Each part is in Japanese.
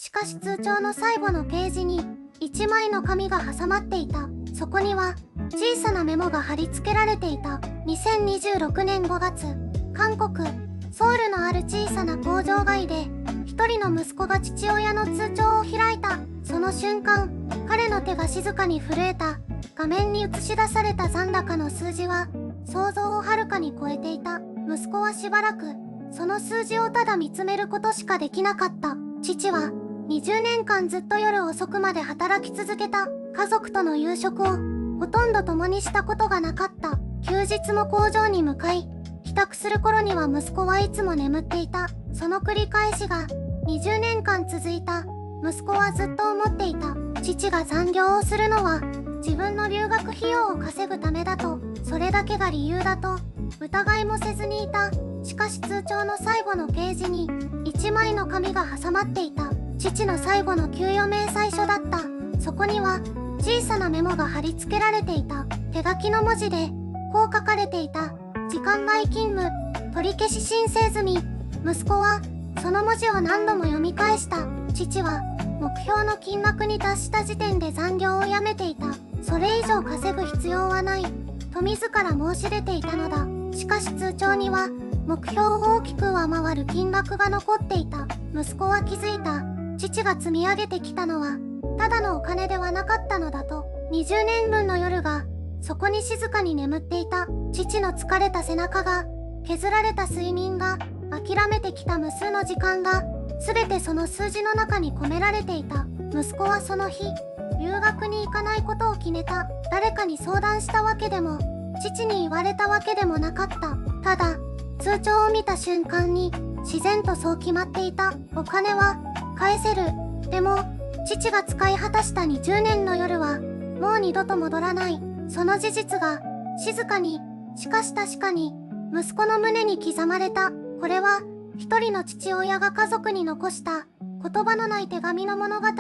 しかし通帳の最後のページに1枚の紙が挟まっていた。そこには小さなメモが貼り付けられていた。2026年5月、韓国ソウルのある小さな工場街で一人の息子が父親の通帳を開いた。その瞬間、彼の手が静かに震えた。画面に映し出された残高の数字は想像をはるかに超えていた。息子はしばらくその数字をただ見つめることしかできなかった。父は20年間ずっと夜遅くまで働き続けた。家族との夕食をほとんど共にしたことがなかった。休日も工場に向かい、帰宅する頃には息子はいつも眠っていた。その繰り返しが20年間続いた。息子はずっと思っていた。父が残業をするのは自分の留学費用を稼ぐためだと、それだけが理由だと疑いもせずにいた。しかし通帳の最後のページに1枚の紙が挟まっていた。父の最後の給与明細書だった。そこには小さなメモが貼り付けられていた。手書きの文字でこう書かれていた。時間外勤務、取り消し申請済み。息子はその文字を何度も読み返した。父は目標の金額に達した時点で残業をやめていた。それ以上稼ぐ必要はないと自ら申し出ていたのだ。しかし通帳には目標を大きく上回る金額が残っていた。息子は気づいた。父が積み上げてきたのはただのお金ではなかったのだと。20年分の夜がそこに静かに眠っていた。父の疲れた背中が、削られた睡眠が、諦めてきた無数の時間が全てその数字の中に込められていた。息子はその日留学に行かないことを決めた。誰かに相談したわけでも父に言われたわけでもなかった。ただ通帳を見た瞬間に自然とそう決まっていた。お金は返せる。でも父が使い果たした20年の夜はもう二度と戻らない。その事実が静かに、しかし確かに息子の胸に刻まれた。これは一人の父親が家族に残した言葉のない手紙の物語だ。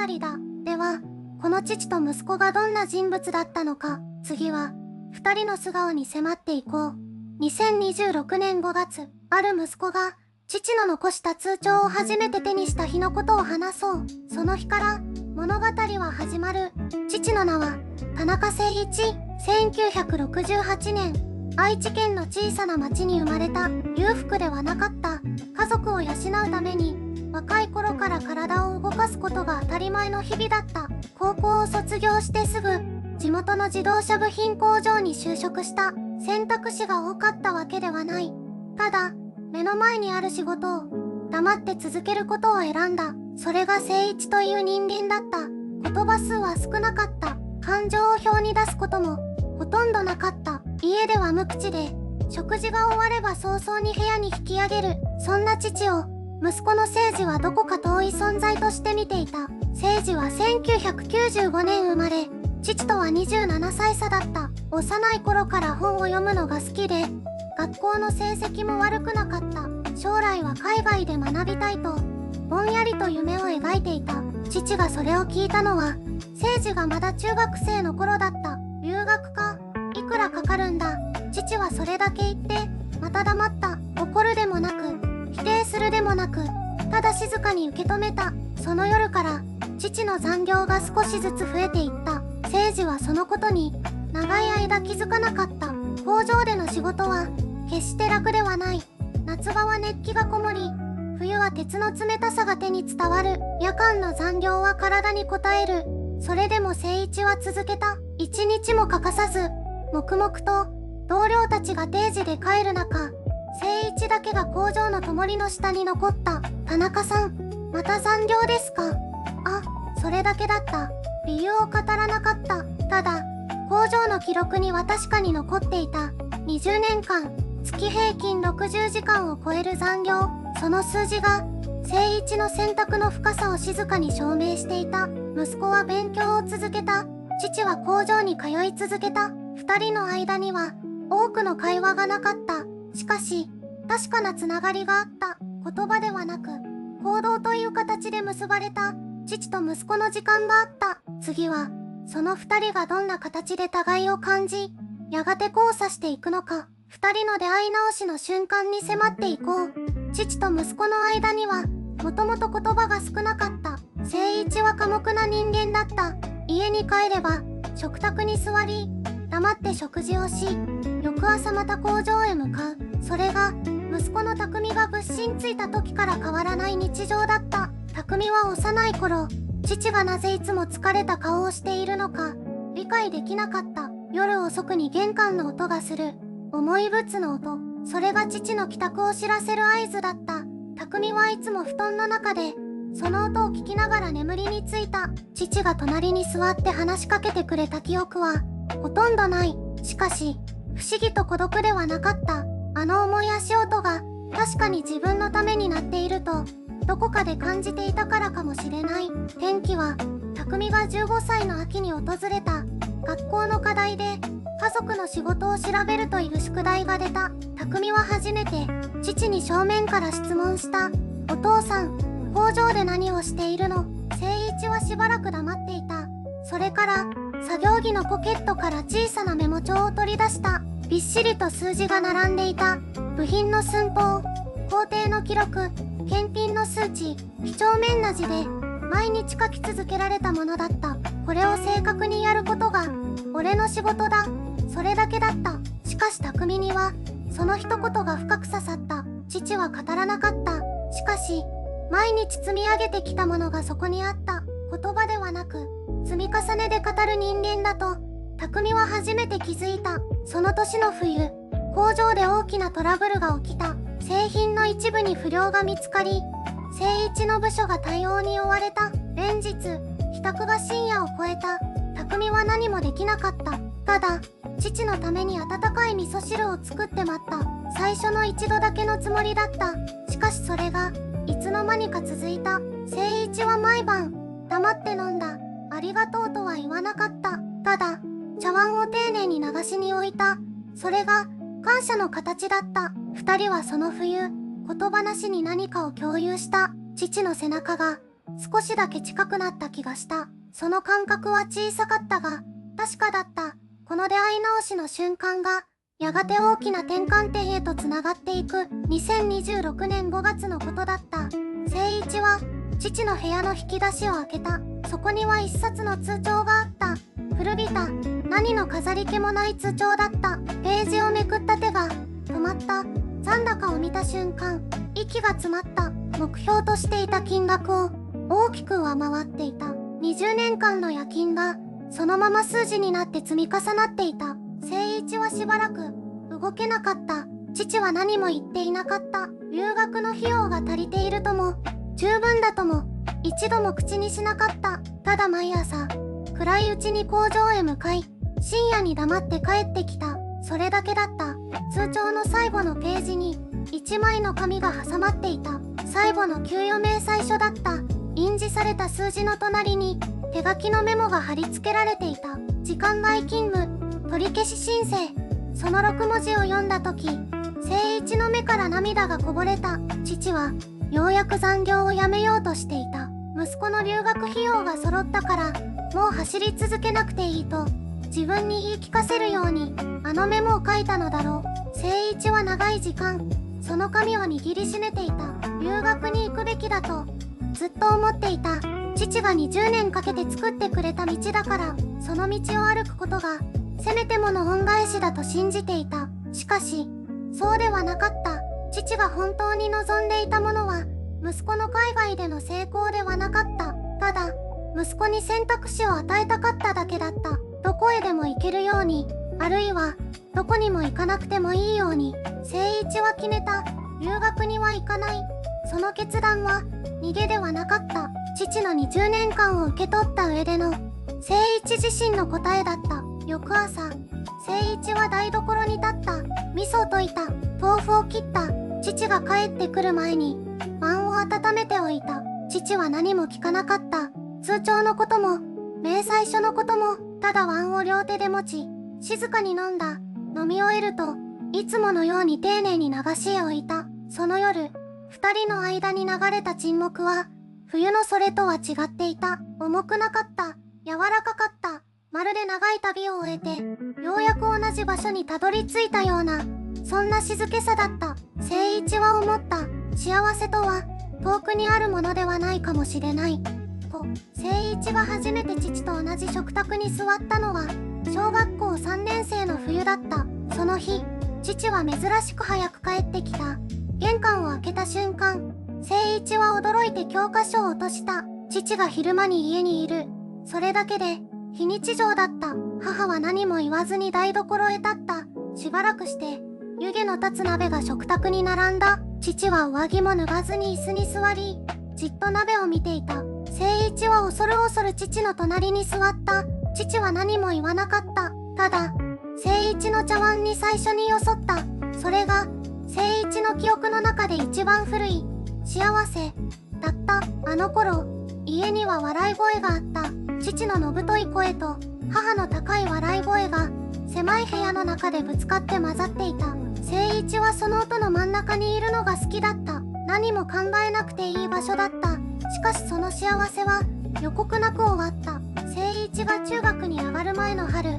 ではこの父と息子がどんな人物だったのか。次は二人の素顔に迫っていこう。2026年5月、ある息子が父の残した通帳を初めて手にした日のことを話そう。その日から物語は始まる。父の名は田中誠一。1968年、愛知県の小さな町に生まれた。裕福ではなかった。家族を養うために若い頃から体を動かすことが当たり前の日々だった。高校を卒業してすぐ地元の自動車部品工場に就職した。選択肢が多かったわけではない。ただ目の前にある仕事を黙って続けることを選んだ。それが誠一という人間だった。言葉数は少なかった。感情を表に出すこともほとんどなかった。家では無口で、食事が終われば早々に部屋に引き上げる。そんな父を息子の誠治はどこか遠い存在として見ていた。誠治は1995年生まれ、父とは27歳差だった。幼い頃から本を読むのが好きで、学校の成績も悪くなかった。将来は海外で学びたいとぼんやりと夢を描いていた。父がそれを聞いたのは誠治がまだ中学生の頃だった。留学か、いくらかかるんだ。父はそれだけ言ってまた黙った。怒るでもなく否定するでもなく、ただ静かに受け止めた。その夜から父の残業が少しずつ増えていった。誠治はそのことに長い間気づかなかった。工場での仕事は決して楽ではない。夏場は熱気がこもり、冬は鉄の冷たさが手に伝わる。夜間の残業は体にこたえる。それでも誠一は続けた。一日も欠かさず黙々と同僚たちが定時で帰る中、誠一だけが工場の灯の下に残った。田中さん、また残業ですか？あ、それだけだった。理由を語らなかった。ただ工場の記録には確かに残っていた。20年間月平均60時間を超える残業。その数字が誠一の選択の深さを静かに証明していた。息子は勉強を続けた。父は工場に通い続けた。二人の間には多くの会話がなかった。しかし確かなつながりがあった。言葉ではなく行動という形で結ばれた父と息子の時間があった。次はその二人がどんな形で互いを感じ、やがて交差していくのか。二人の出会い直しの瞬間に迫っていこう。父と息子の間にはもともと言葉が少なかった。誠一は寡黙な人間だった。家に帰れば食卓に座り黙って食事をし、翌朝また工場へ向かう。それが息子の匠が物心ついた時から変わらない日常だった。匠は幼い頃、父がなぜいつも疲れた顔をしているのか理解できなかった。夜遅くに玄関の音がする。重いブツの音。それが父の帰宅を知らせる合図だった。匠はいつも布団の中でその音を聞きながら眠りについた。父が隣に座って話しかけてくれた記憶はほとんどない。しかし不思議と孤独ではなかった。あの重い足音が確かに自分のためになっているとどこかで感じていたからかもしれない。転機は匠が15歳の秋に訪れた。学校の課題で家族の仕事を調べるという宿題が出た。匠は初めて父に正面から質問した。お父さん、工場で何をしているの？誠一はしばらく黙っていた。それから作業着のポケットから小さなメモ帳を取り出した。びっしりと数字が並んでいた。部品の寸法、工程の記録、検品の数値、几帳面な字で毎日書き続けられたものだった。これを正確にやることが俺の仕事だ。それだけだった。しかし匠にはその一言が深く刺さった。父は語らなかった。しかし毎日積み上げてきたものがそこにあった。言葉ではなく積み重ねで語る人間だと匠は初めて気づいた。その年の冬、工場で大きなトラブルが起きた。製品の一部に不良が見つかり、誠一の部署が対応に追われた。連日帰宅が深夜を超えた。匠は何もできなかった。ただ父のために温かい味噌汁を作って待った。最初の一度だけのつもりだった。しかしそれがいつの間にか続いた。誠一は毎晩黙って飲んだ。ありがとうとは言わなかった。ただ茶碗を丁寧に流しに置いた。それが感謝の形だった。二人はその冬、言葉なしに何かを共有した。父の背中が少しだけ近くなった気がした。その感覚は小さかったが確かだった。この出会い直しの瞬間がやがて大きな転換点へとつながっていく。2026年5月のことだった。誠一は父の部屋の引き出しを開けた。そこには一冊の通帳があった。古びた、何の飾り気もない通帳だった。ページをめくった手が止まった。残高を見た瞬間、息が詰まった。目標としていた金額を大きく上回っていた。20年間の夜勤がそのまま数字になって積み重なっていた。誠一はしばらく動けなかった。父は何も言っていなかった。留学の費用が足りているとも十分だとも一度も口にしなかった。ただ毎朝暗いうちに工場へ向かい深夜に黙って帰ってきた。それだけだった。通帳の最後のページに1枚の紙が挟まっていた。最後の給与明細書だった。印字された数字の隣に手書きのメモが貼り付けられていた。時間外勤務、取り消し申請。その6文字を読んだ時、誠一の目から涙がこぼれた。父はようやく残業をやめようとしていた。息子の留学費用が揃ったからもう走り続けなくていいと自分に言い聞かせるようにあのメモを書いたのだろう。誠一は長い時間その紙を握りしめていた。留学に行くべきだとずっと思っていた。父が20年かけて作ってくれた道だからその道を歩くことがせめてもの恩返しだと信じていた。しかしそうではなかった。父が本当に望んでいたものは息子の海外での成功ではなかった。ただ息子に選択肢を与えたかっただけだった。どこへでも行けるように、あるいはどこにも行かなくてもいいように。誠一は決めた。留学には行かない。その決断は逃げではなかった。父の20年間を受け取った上での誠一自身の答えだった。翌朝、誠一は台所に立った。味噌を溶いた。豆腐を切った。父が帰ってくる前に碗を温めておいた。父は何も聞かなかった。通帳のことも明細書のことも。ただ碗を両手で持ち静かに飲んだ。飲み終えるといつものように丁寧に流しへ置いた。その夜二人の間に流れた沈黙は冬のそれとは違っていた。重くなかった。柔らかかった。まるで長い旅を終えてようやく同じ場所にたどり着いたようなそんな静けさだった。誠一は思った。幸せとは遠くにあるものではないかもしれないと。後、誠一が初めて父と同じ食卓に座ったのは小学校3年生の冬だった。その日、父は珍しく早く帰ってきた。玄関を開けた瞬間、誠一は驚いて教科書を落とした。父が昼間に家にいる。それだけで非日常だった。母は何も言わずに台所へ立った。しばらくして湯気の立つ鍋が食卓に並んだ。父は上着も脱がずに椅子に座り、じっと鍋を見ていた。誠一は恐る恐る父の隣に座った。父は何も言わなかった。ただ、誠一の茶碗に最初によそった。それが、誠一の記憶の中で一番古い、幸せ、だった。あの頃、家には笑い声があった。父ののぶとい声と、母の高い笑い声が、狭い部屋の中でぶつかって混ざっていた。誠一はその音の真ん中にいるのが好きだった。何も考えなくていい場所だった。しかしその幸せは予告なく終わった。誠一が中学に上がる前の春、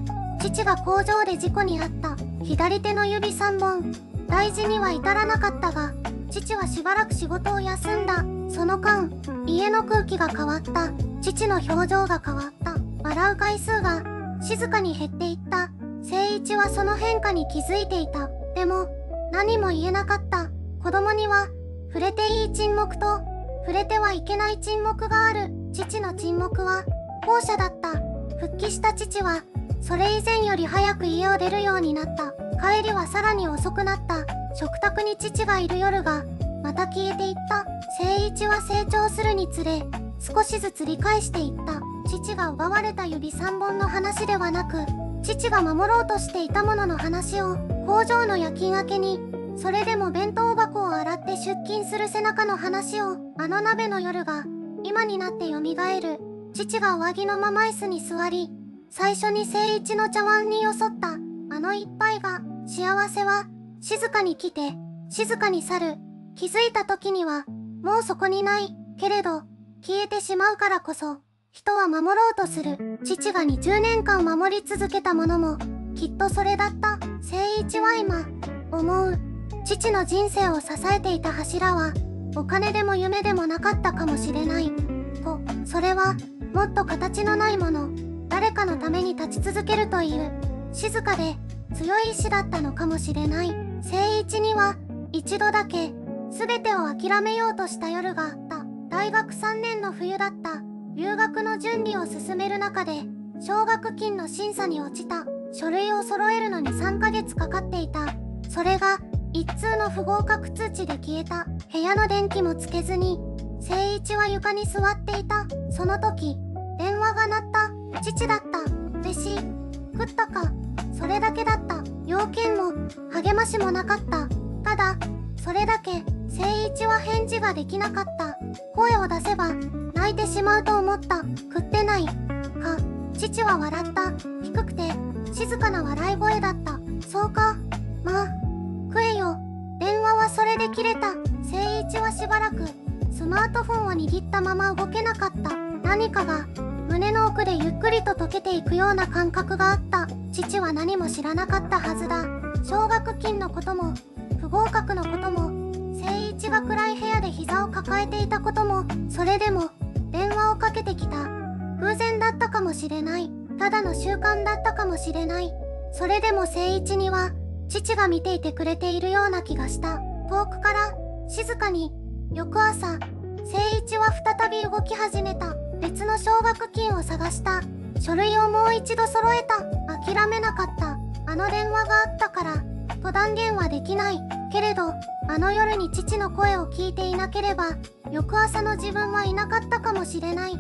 父が工場で事故に遭った。左手の指3本。大事には至らなかったが、父はしばらく仕事を休んだ。その間、家の空気が変わった。父の表情が変わった。笑う回数が静かに減っていった。誠一はその変化に気づいていた。でも、何も言えなかった。子供には、触れていい沈黙と、触れてはいけない沈黙がある。父の沈黙は、後者だった。復帰した父は、それ以前より早く家を出るようになった。帰りはさらに遅くなった。食卓に父がいる夜が、また消えていった。誠一は成長するにつれ、少しずつ理解していった。父が奪われた指3本の話ではなく、父が守ろうとしていたものの話を、工場の夜勤明けに、それでも弁当箱を洗って出勤する背中の話を、あの鍋の夜が、今になって蘇る。父が上着のまま椅子に座り、最初に誠一の茶碗によそった、あの一杯が、幸せは、静かに来て、静かに去る。気づいた時には、もうそこにない。けれど、消えてしまうからこそ、人は守ろうとする。父が20年間守り続けたものも、きっとそれだった。誠一は今、思う。父の人生を支えていた柱は、お金でも夢でもなかったかもしれない。と、それは、もっと形のないもの、誰かのために立ち続けるという、静かで強い意志だったのかもしれない。誠一には、一度だけ、全てを諦めようとした夜があった。大学3年の冬だった。留学の準備を進める中で、奨学金の審査に落ちた。書類を揃えるのに3ヶ月かかっていた。それが、一通の不合格通知で消えた。部屋の電気もつけずに、誠一は床に座っていた。その時、電話が鳴った。父だった。飯、食ったか。それだけだった。要件も、励ましもなかった。ただ、それだけ、誠一は返事ができなかった。声を出せば、泣いてしまうと思った。食ってない。か。父は笑った。低くて、静かな笑い声だった。そうか。まあ、食えよ。電話はそれで切れた。誠一はしばらく、スマートフォンを握ったまま動けなかった。何かが、胸の奥でゆっくりと溶けていくような感覚があった。父は何も知らなかったはずだ。奨学金のことも、不合格のことも、誠一が暗い部屋で膝を抱えていたことも、それでも、電話をかけてきた。偶然だったかもしれない。ただの習慣だったかもしれない。それでも誠一には、父が見ていてくれているような気がした。遠くから、静かに、翌朝、誠一は再び動き始めた。別の奨学金を探した。書類をもう一度揃えた。諦めなかった。あの電話があったから、と断言はできない。けれど、あの夜に父の声を聞いていなければ、翌朝の自分はいなかったかもしれない。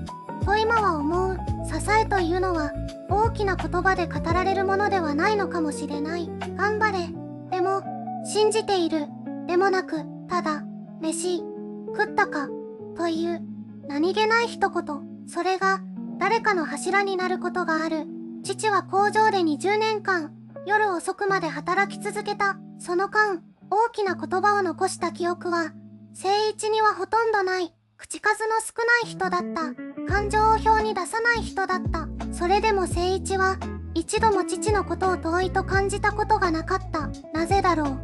と今は思う。支えというのは、大きな言葉で語られるものではないのかもしれない。頑張れ。でも、信じている。でもなく、ただ、飯、食ったか、という、何気ない一言。それが、誰かの柱になることがある。父は工場で20年間、夜遅くまで働き続けた。その間、大きな言葉を残した記憶は、誠一にはほとんどない。口数の少ない人だった。感情を表に出さない人だった。それでも誠一は、一度も父のことを遠いと感じたことがなかった。なぜだろ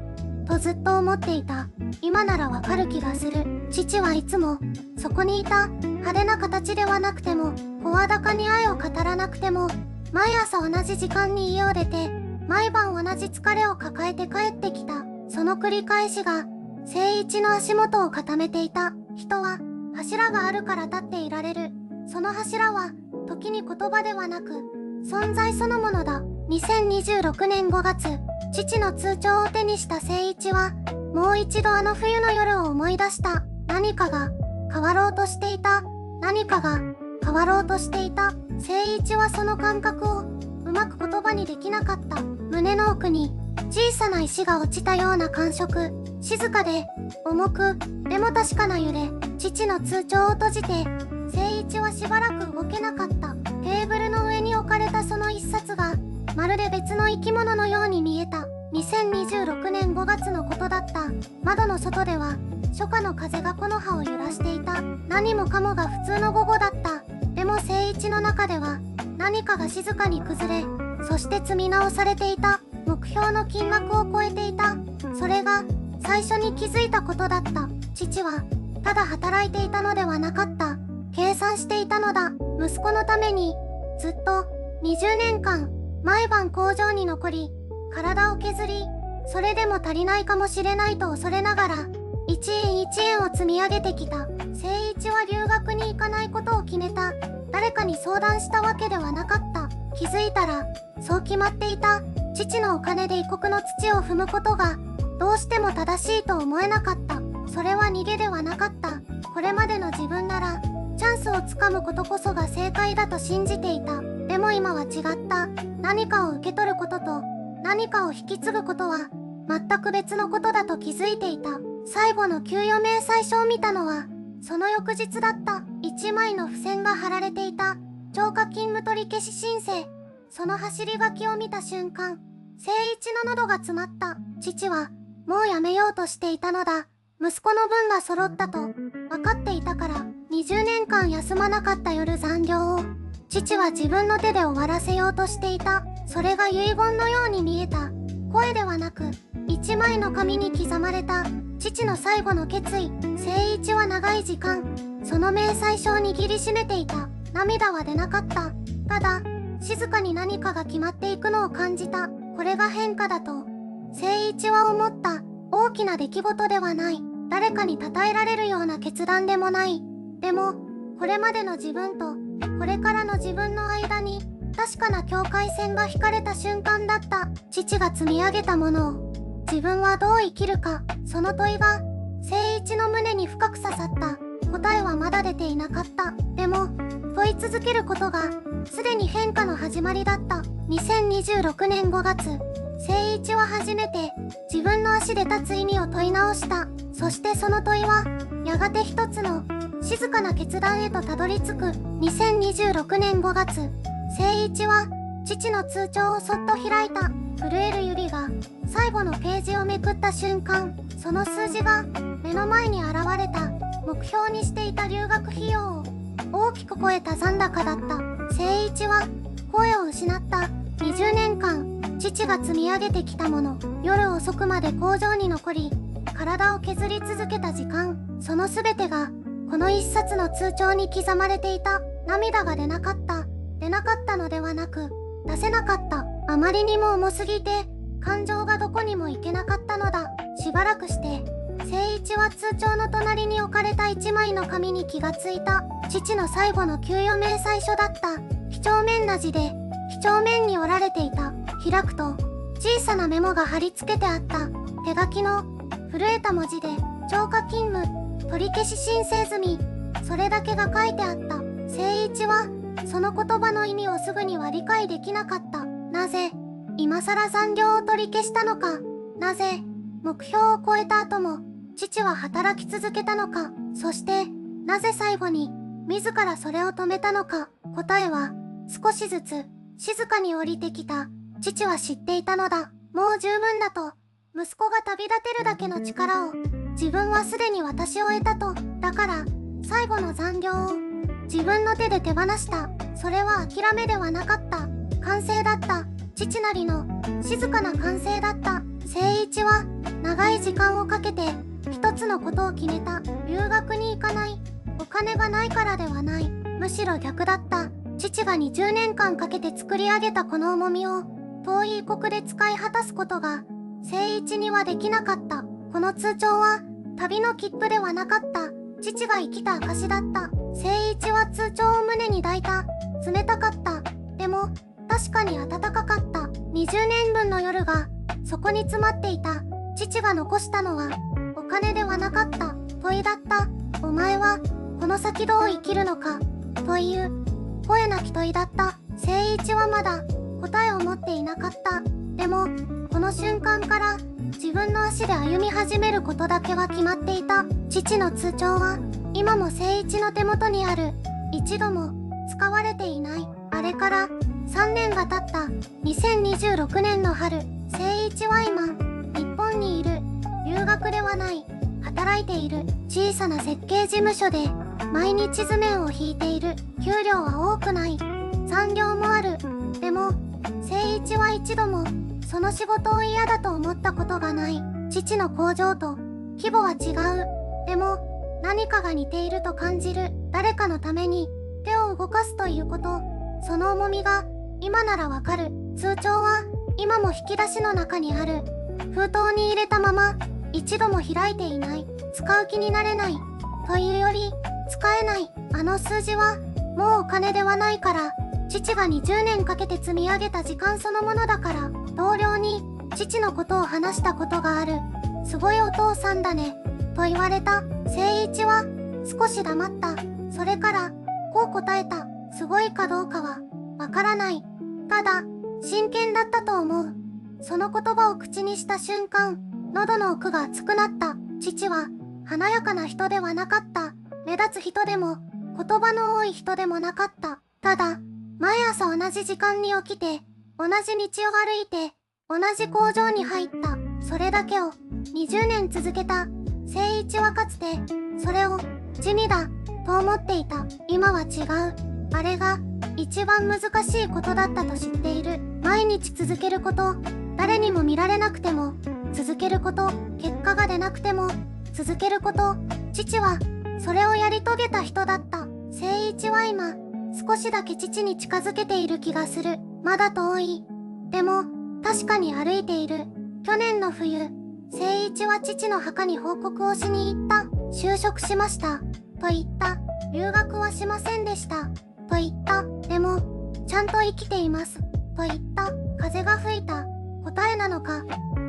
う、とずっと思っていた。今ならわかる気がする。父はいつも、そこにいた。派手な形ではなくても、声高に愛を語らなくても、毎朝同じ時間に家を出て、毎晩同じ疲れを抱えて帰ってきた。その繰り返しが、誠一の足元を固めていた。人は、柱があるから立っていられる。その柱は、時に言葉ではなく、存在そのものだ。2026年5月、父の通帳を手にした誠一は、もう一度あの冬の夜を思い出した。何かが変わろうとしていた。何かが変わろうとしていた。誠一はその感覚をうまく言葉にできなかった。胸の奥に小さな石が落ちたような感触。静かで重く、でも確かな揺れ。父の通帳を閉じて、誠一はしばらく動けなかった。テーブルの上に置かれたその一冊が、まるで別の生き物のように見えた。2026年5月のことだった。窓の外では、初夏の風が木の葉を揺らしていた。何もかもが普通の午後だった。でも誠一の中では、何かが静かに崩れ、そして積み直されていた。目標の金額を超えていた。それが、最初に気づいたことだった。父は、ただ働いていたのではなかった。計算していたのだ。息子のために、ずっと、20年間、毎晩工場に残り、体を削り、それでも足りないかもしれないと恐れながら、一円一円を積み上げてきた。誠一は留学に行かないことを決めた。誰かに相談したわけではなかった。気づいたら、そう決まっていた。父のお金で異国の土を踏むことが、どうしても正しいと思えなかった。それは逃げではなかった。これまでの自分なら、チャンスをつかむことこそが正解だと信じていた。でも今は違った。何かを受け取ることと、何かを引き継ぐことは、全く別のことだと気づいていた。最後の給与明細書を見たのは、その翌日だった。一枚の付箋が貼られていた。超過勤務取り消し申請。その走り書きを見た瞬間、誠一の喉が詰まった。父は、もうやめようとしていたのだ。息子の分が揃ったと、分かっていたから、20年間休まなかった夜残業を、父は自分の手で終わらせようとしていた。それが遺言のように見えた。声ではなく、一枚の紙に刻まれた、父の最後の決意。誠一は長い時間、その明細書を握りしめていた。涙は出なかった。ただ、静かに何かが決まっていくのを感じた。これが変化だと、誠一は思った。大きな出来事ではない。誰かに称えられるような決断でもない。でも、これまでの自分と、これからの自分の間に、確かな境界線が引かれた瞬間だった。父が積み上げたものを、自分はどう生きるか、その問いが、誠一の胸に深く刺さった。答えはまだ出ていなかった。でも、問い続けることが、すでに変化の始まりだった。2026年5月、誠一は初めて、自分の足で立つ意味を問い直した。そしてその問いは、やがて一つの、静かな決断へとたどり着く。2026年5月、誠一は、父の通帳をそっと開いた。震える指が、最後のページをめくった瞬間、その数字が、目の前に現れた。目標にしていた留学費用を、大きく超えた残高だった。誠一は、声を失った。20年間、父が積み上げてきたもの。夜遅くまで工場に残り、体を削り続けた時間、その全てが、この一冊の通帳に刻まれていた。涙が出なかった。出なかったのではなく、出せなかった。あまりにも重すぎて、感情がどこにも行けなかったのだ。しばらくして、誠一は通帳の隣に置かれた一枚の紙に気がついた。父の最後の給与明細書だった。几帳面な字で、几帳面に折られていた。開くと、小さなメモが貼り付けてあった。手書きの、震えた文字で、超過勤務、取り消し申請済み。それだけが書いてあった。誠一は、その言葉の意味をすぐには理解できなかった。なぜ、今更残業を取り消したのか。なぜ、目標を超えた後も、父は働き続けたのか。そして、なぜ最後に、自らそれを止めたのか。答えは、少しずつ、静かに降りてきた。父は知っていたのだ。もう十分だと。息子が旅立てるだけの力を、自分はすでに私を得たと。だから、最後の残業を、自分の手で手放した。それは諦めではなかった。完成だった。父なりの、静かな完成だった。誠一は、長い時間をかけて、一つのことを決めた。留学に行かない。お金がないからではない。むしろ逆だった。父が20年間かけて作り上げたこの重みを遠い異国で使い果たすことが誠一にはできなかった。この通帳は旅の切符ではなかった。父が生きた証だった。誠一は通帳を胸に抱いた。冷たかった。でも確かに暖かかった。20年分の夜がそこに詰まっていた。父が残したのはお金ではなかった。問いだった。お前はこの先どう生きるのかという声なき問いだった。誠一はまだ答えを持っていなかった。でもこの瞬間から自分の足で歩み始めることだけは決まっていた。父の通帳は今も誠一の手元にある。一度も使われていない。あれから3年が経った2026年の春、誠一は今日本にいる。留学ではない。働いている小さな設計事務所で毎日図面を引いている。給料は多くない。残業もある。でも誠一は一度もその仕事を嫌だと思ったことがない。父の工場と規模は違う。でも何かが似ていると感じる。誰かのために手を動かすということ、その重みが今ならわかる。通帳は今も引き出しの中にある。封筒に入れたまま一度も開いていない。使う気になれないというより使えない。あの数字はもうお金ではないから、父が20年かけて積み上げた時間そのものだから。同僚に父のことを話したことがある。すごいお父さんだねと言われた。誠一は少し黙った。それからこう答えた。すごいかどうかはわからない。ただ真剣だったと思う。その言葉を口にした瞬間、喉の奥が熱くなった。父は華やかな人ではなかった。目立つ人でも言葉の多い人でもなかった。ただ毎朝同じ時間に起きて同じ道を歩いて同じ工場に入った。それだけを20年続けた。誠一はかつてそれを地味だと思っていた。今は違う。あれが一番難しいことだったと知っている。毎日続けること、誰にも見られなくても続けること、結果が出なくても続けること。父はそれをやり遂げた人だった。誠一は今少しだけ父に近づけている気がする。まだ遠い。でも確かに歩いている。去年の冬、誠一は父の墓に報告をしに行った。就職しましたと言った。留学はしませんでしたと言った。でもちゃんと生きていますと言った。風が吹いた。答えなのか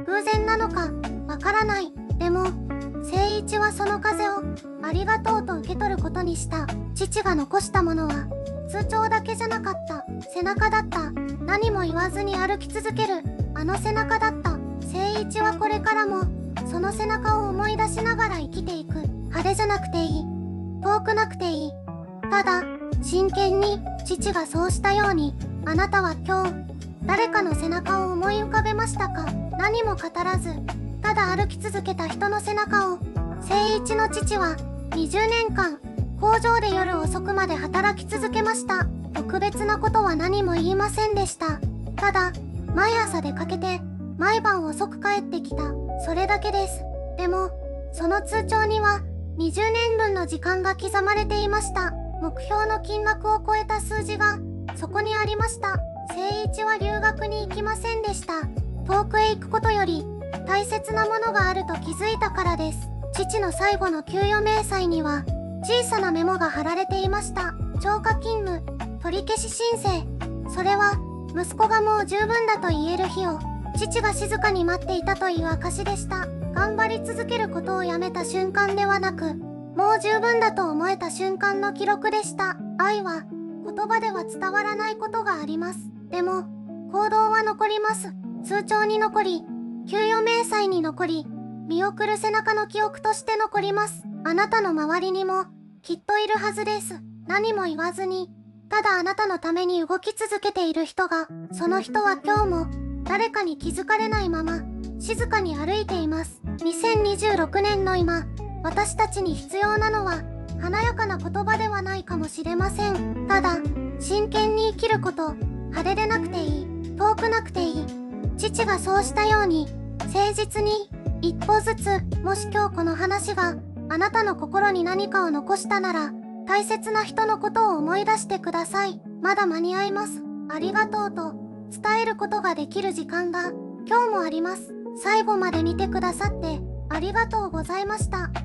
偶然なのかわからない。でも誠一はその風をありがとうと受け取ることにした。父が残したものは通帳だけじゃなかった。背中だった。何も言わずに歩き続けるあの背中だった。誠一はこれからもその背中を思い出しながら生きていく。派手じゃなくていい。遠くなくていい。ただ真剣に。父がそうしたように、あなたは今日誰かの背中を思い浮かべましたか？何も語らずただ歩き続けた人の背中を。誠一の父は20年間工場で夜遅くまで働き続けました。特別なことは何も言いませんでした。ただ毎朝出かけて毎晩遅く帰ってきた。それだけです。でもその通帳には20年分の時間が刻まれていました。目標の金額を超えた数字がそこにありました。誠一は留学に行きませんでした。遠くへ行くことより大切なものがあると気づいたからです。父の最後の給与明細には小さなメモが貼られていました。超過勤務、取り消し申請。それは息子がもう十分だと言える日を父が静かに待っていたという証でした。頑張り続けることをやめた瞬間ではなく、もう十分だと思えた瞬間の記録でした。愛は言葉では伝わらないことがあります。でも行動は残ります。通帳に残り、給与明細に残り、見送る背中の記憶として残ります。あなたの周りにもきっといるはずです。何も言わずにただあなたのために動き続けている人が。その人は今日も誰かに気づかれないまま静かに歩いています。2026年の今、私たちに必要なのは華やかな言葉ではないかもしれません。ただ真剣に生きること。派手でなくていい。遠くなくていい。父がそうしたように誠実に一歩ずつ。もし今日この話があなたの心に何かを残したなら、大切な人のことを思い出してください。まだ間に合います。ありがとうと伝えることができる時間が今日もあります。最後まで見てくださってありがとうございました。